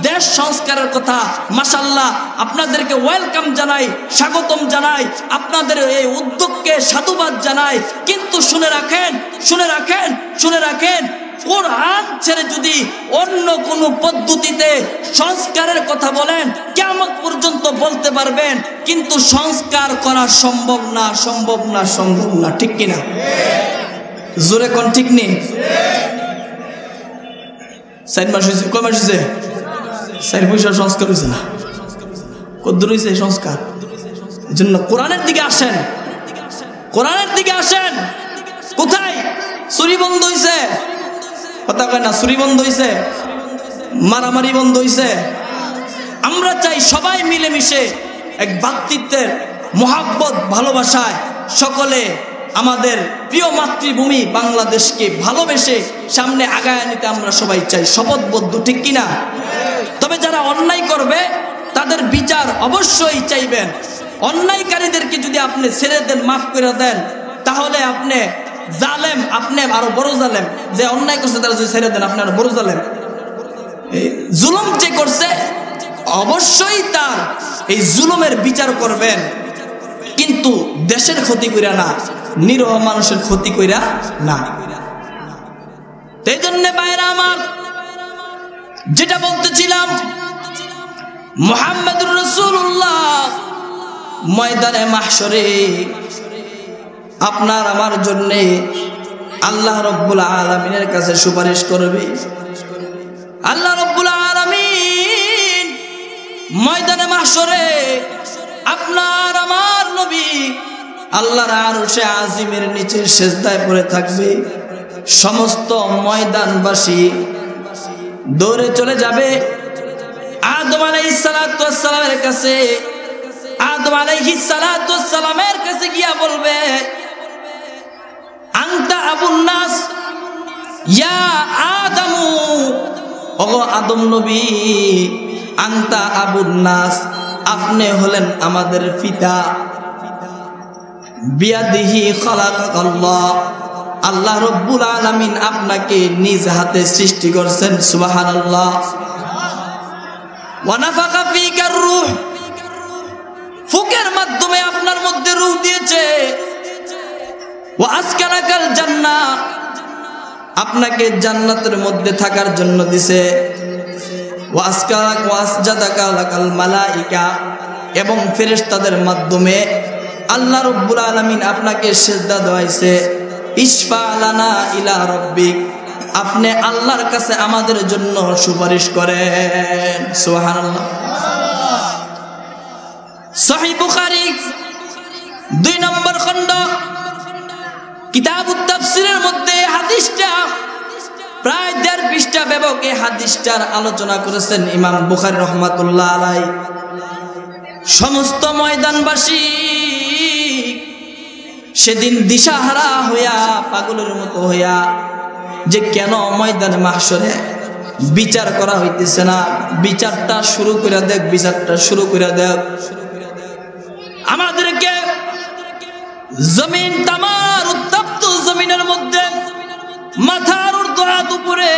দেশ সংস্কারের কথা, মাশাআল্লাহ আপনাদেরকে ওয়েলকাম জানাই, স্বাগতম জানাই, আপনাদের এই উদ্যোগকে সাধুবাদ জানাই। কিন্তু শুনে রাখেন, শুনে রাখেন, শুনে রাখেন, কোরআন ছেড়ে যদি অন্য কোনো পদ্ধতিতে সংস্কারের কথা বলেন, কিয়ামত পর্যন্ত বলতে পারবেন, কিন্তু সংস্কার করা সম্ভব না, সম্ভব না, সম্ভব না। ঠিক কিনা? জোরে কোন ঠিক নেই? 4 মাস হয়েছে, কয় মাস হয়েছে? 4 পয়সা সংস্কার হয়েছে না। কদ্দুর হয়েছে সংস্কার? এই জন্য কোরআনের দিকে আসেন, কোরআনের দিকে আসেন। কোথায় চুরি বন্ধ হয়েছে? কথা কয় না, চুরি বন্ধ হয়েছে, মারামারি বন্ধ হয়েছে। আমরা চাই সবাই মিলেমিশে এক ভ্রাতৃত্বের মহাব্বত ভালোবাসায় সকলে আমাদের প্রিয় মাতৃভূমি বাংলাদেশকে ভালোবেসে সামনে আগায় নিতে আমরা সবাই চাই, শপথবদ্ধ। ঠিক কিনা? তবে যারা অন্যায় করবে তাদের বিচার অবশ্যই চাইবেন। অন্যায়কারীদেরকে যদি আপনি ছেড়ে দেন, মাফ করে দেন, তাহলে আপনি জালেম, আপনি আরো বড় জালেম। যে অন্যায় করছে তারা যদি ছেড়ে দেন, আপনি আরো বড় জালেম। জুলুম যে করছে অবশ্যই তার এই জুলুমের বিচার করবেন, কিন্তু দেশের ক্ষতি কইরা না, নিরহ মানুষের ক্ষতি কইরা না। এই জন্য ভাইরা আমার, যেটা বলতেছিলাম, মুহাম্মদুর রাসূলুল্লাহ ময়দানে মাহশরে আপনার আমার জন্য আল্লাহ রাব্বুল আলামিনের কাছে সুপারিশ করবে। আল্লাহ রাব্বুল আলামিন ময়দানে মাহশরে আপনার আমার নবী আল্লাহর আরশে আজিমের নিচে সিজদায় পড়ে থাকবে। সমস্ত ময়দানবাসী দৌড়ে চলে যাবে আদম আলাইহিস সালাতু ওয়াস সালামের কাছে। আদম আলাইহিস সালাতু ওয়াস সালামের কাছে গিয়া বলবে, আনতা আবুন নাস ইয়া আদমু, ওগো আদম নবী, আনতা আবুন নাস, আপনি হলেন আমাদের পিতা। বিয়াদিহি খালাকাল্লাহ, আল্লাহ রাব্বুল আলামিন আপনাকে নিজ হাতে সৃষ্টি করেছেন। সুবহানাল্লাহ। ওয়া নাফাখা ফীকার রূহ, ফুকের মাধ্যমে আপনার মধ্যে রূহ দিয়েছে। ওয়া আসকানাকাল জান্নাহ, আপনাকে জান্নাতের মধ্যে থাকার জন্য দিয়েছে। ওয়া আসকানাক ওয়া আসজাদাকা লাকাল মালাইকা, এবং ফেরেশতাদের মাধ্যমে আল্লাহ রাব্বুল আলামিন আপনাকে সিজদা দেওয়াইছে। ইশফা লানা ইলা রাব্বিক, আপনি আল্লাহর কাছে আমাদের জন্য সুপারিশ করেন। সুবহানাল্লাহ। সহিহ বুখারী 2 নম্বর খণ্ড কিতাবুত তাফসীরের মধ্যে হাদিসটা প্রায় 1.5 পৃষ্ঠা ব্যাপক এই হাদিসটার আলোচনা করেছেন ইমাম বুখারী রাহমাতুল্লাহ আলাইহি। সমস্ত ময়দানবাসী সেদিন দিশাহারা হইয়া, পাগলের মতো হইয়া, যে কেন ময়দানে মাহশরে বিচার করা হইতেছে না, বিচারটা শুরু করে দেখ, বিচারটা শুরু করে দেখ। আমাদেরকে জমিন, তামার উত্তপ্ত জমিনের মধ্যে মাথার উর্ধ্বহাত উপরে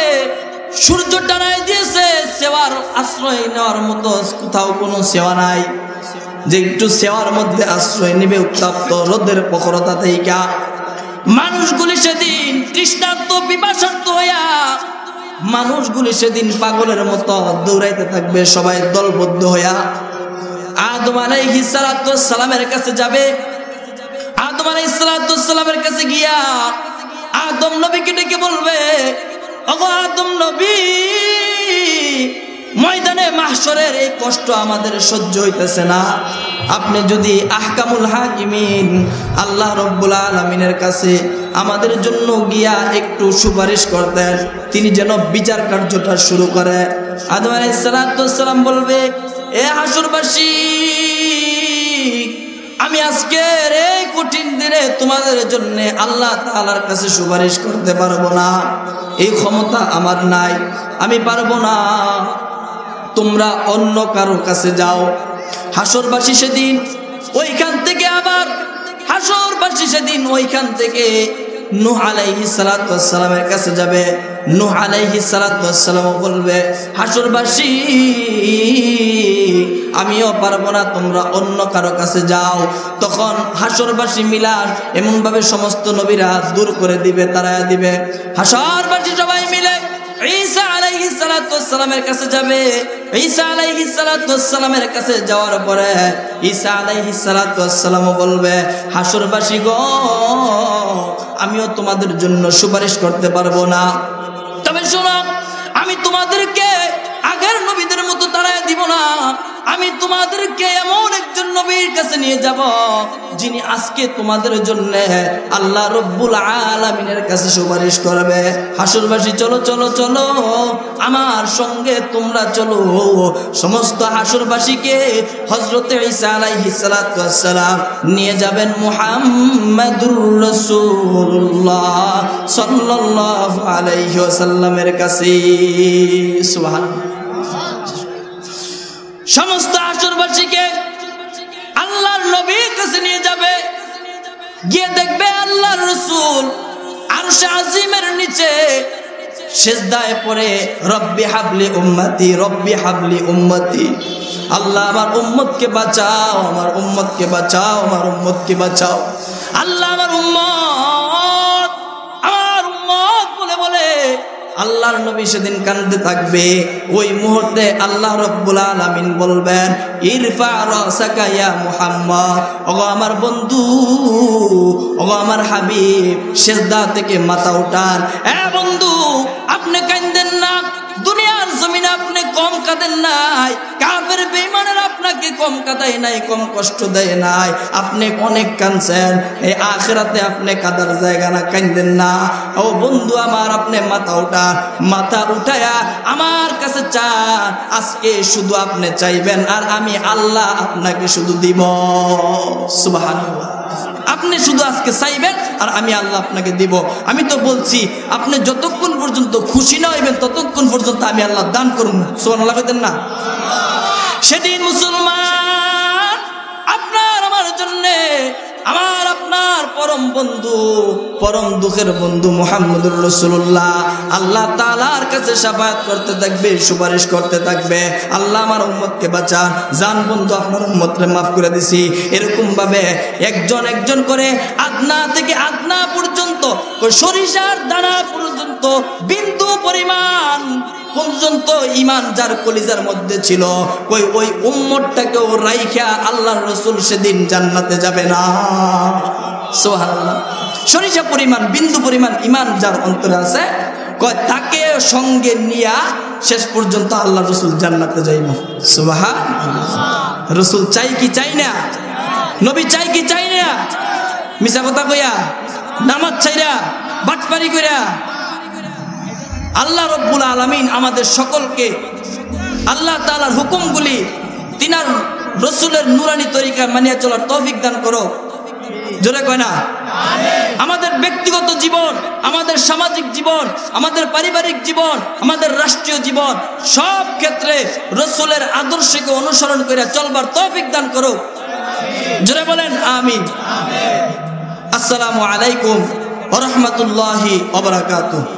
সূর্য টানাই দিয়েছে। সেওয়ার আশ্রয় নেওয়ার মতো কোথাও কোনো সেওয়া নাই যে একটু সেওয়ার মধ্যে আশ্রয় নেবে উত্তপ্ত রোদের প্রখরতা থেকে। মানুষগুলি সেদিন তৃষ্ণার্ত পিপাসার্ত হইয়া মানুষগুলি সেদিন পাগলের মতো দৌড়াইতে থাকবে, সবাই দলবদ্ধ হইয়া আদম আলাইহিস সালাতু ওয়াস সালামের কাছে যাবে। আদম আলাইহিস সালাতু ওয়াস সালামের কাছে গিয়া আদম নবীকে ডেকে বলবে, ওগো আদম নবী, ময়দানে মাহশরের এই কষ্ট আমাদের সহ্য হইতেছে না, আপনি যদি আহকামুল হাকিমিন আল্লাহ রব্বুল আলামিনের কাছে আমাদের জন্য গিয়া একটু সুপারিশ করতেন, তিনি যেন বিচার কার্যটা শুরু করে। আদম আলাইহিস সালাতু ওয়াস সালাম বলবে, এ হাসরবাসী, আমি আজকের এই কঠিন দিনে তোমাদের জন্য আল্লাহ তাআলার কাছে সুপারিশ করতে পারবো না, এই ক্ষমতা আমার নাই, আমি পারবো না, তোমরা অন্য কারো কাছে যাও। হাসরবাসী সেদিন ওইখান থেকে আবার হাসরবাসী সেদিন ওইখান থেকে নূহ আলাইহিস সালাতু ওয়াস সালামের কাছে যাবে। নূহ আলাইহিস সালাতু ওয়াস সালাম বলবে, হাসরবাসী, আমিও পারবো না, তোমরা অন্য কারো কাছে যাও। তখন হাসরবাসী মিলাদ এমন ভাবে সমস্ত নবীরা দূর করে দিবে, তাড়ায়া দিবে। হাসরবাসী সবাই মিলে ঈসা আলাইহিস সালাতু ওয়াস সালামের কাছে যাবে। ঈসা আলাইহিস সালাতু ওয়াস সালামের কাছে যাওয়ার পরে ঈসা আলাইহিস সালাতু ওয়াস সালাম বলবে, হাসরবাসী গো, আমিও তোমাদের জন্য সুপারিশ করতে পারবো না, তবে শোনো, আমি তোমাদেরকে আগের নবীদের মতো তাড়ায় দিব না, আমি তোমাদেরকে এমন একজন নবীর কাছে নিয়ে যাব যিনি আজকে তোমাদের জন্য আল্লাহ রব্বুল আলামিনের কাছে সুপারিশ করবে। হাসরবাসী চলো চলো চলো, আমার সঙ্গে তোমরা চলো। সমস্ত হাসরবাসীকে হযরতে ঈসা আলাইহিস সালাতু ওয়াস সালাম নিয়ে যাবেন মুহাম্মাদুর রাসূলুল্লাহ সাল্লাল্লাহু আলাইহি ওয়াসাল্লামের কাছে। সুবহানাল্লাহ। সমস্ত হাসরবাসীকে আল্লাহর নবীর কাছে নিয়ে যাবে, গিয়ে দেখবে আল্লাহর রাসূল আরশে আজিমের নিচে সিজদায় পড়ে রব্বি হাবলি উম্মতি, রব্বি হাবলি উম্মতি, আল্লাহ আমার উম্মতকে বাঁচাও, আমার উম্মতকে বাঁচাও, আমার উম্মতকে বাঁচাও। আল্লাহ আমার উম্মত, আমার উম্মত বলে বলে আল্লাহর নবী সেদিন কাঁদতে থাকবে। ওই মুহূর্তে আল্লাহ রব্বুল আলামিন বলবেন, ইরফা রাসাকা ইয়া মুহাম্মদ, ওগো আমার বন্ধু, ওগো আমার হাবিব, সিজদা থেকে মাথা উঠান। এ বন্ধু, আপনি কাঁদেন না, দুনিয়ার জমিনে আপনি কম কাঁদেন নাই, কাফের বেঈমানেরা আপনাকে কম কাঁদায় নাই, কম কষ্ট দেয় নাই, আপনি অনেক কাঁদছেন, এই আখিরাতে আপনি কাঁদার জায়গা না, কাঁদেন না। ও বন্ধু আমার, আপনি মাথা উঠান, মাথা উঠায়া আমার কাছে চান, আজকে শুধু আপনি চাইবেন আর আমি আল্লাহ আপনাকে শুধু দিব। সুবহানাল্লাহ। আপনি শুধু আজকে চাইবেন আর আমি আল্লাহ আপনাকে দিব। আমি তো বলছি, আপনি যতক্ষণ পর্যন্ত খুশি না হইবেন ততক্ষণ পর্যন্ত আমি আল্লাহ দান করবো। সুবহানাল্লাহ কইতেন না? সেদিন মুসলমান আপনার আমার জন্যে, আমার আপনার পরম বন্ধু, পরম দুঃখের বন্ধু মুহাম্মদুর রাসূলুল্লাহ আল্লাহ তাআলার কাছে শাফায়াত করতে থাকবে, সুপারিশ করতে থাকবে, আল্লাহ আমার উম্মতকে বাঁচান, জান বন্ধু আপনার উম্মতকে মাফ করে দিছি। এরকম ভাবে একজন একজন করে আদনা থেকে আদনা পর্যন্ত, সরিষার দানা পর্যন্ত, বিন্দু পরিমাণ পর্যন্ত ঈমান যার কলিজার মধ্যে ছিল, ওই উম্মতটাকেও রাইখা আল্লাহর রাসূল সেদিন জান্নাতে যাবে না। সুবহানাল্লাহ। সরিষা পরিমাণ, বিন্দু পরিমাণ ঈমান যার অন্তরে আছে, তাকে সঙ্গে নিয়া শেষ পর্যন্ত আল্লাহর রাসূল জান্নাতে যাইব। সুবহানাল্লাহ। রাসূল চাই কি চাই না? নবী চাই কি চাই না? মিছা কথা কইয়া, নামাজ ছাইরা, বাটপারি কইরা। আল্লাহ রব্বুল আলামিন আমাদের সকলকে আল্লাহ তাআলার হুকুমগুলি তিনার রাসূলের নূরানি তরিকা মানিয়া চলার তৌফিক দান করো। জোরে কয় না আমিন। আমাদের ব্যক্তিগত জীবন, আমাদের সামাজিক জীবন, আমাদের পারিবারিক জীবন, আমাদের রাষ্ট্রীয় জীবন, সব ক্ষেত্রে রাসূলের আদর্শকে অনুসরণ করে চলবার তৌফিক দান করো। জোরে বলেন আমিন। আসসালামু আলাইকুম ওয়া রাহমাতুল্লাহি ওয়া বারাকাতুহু।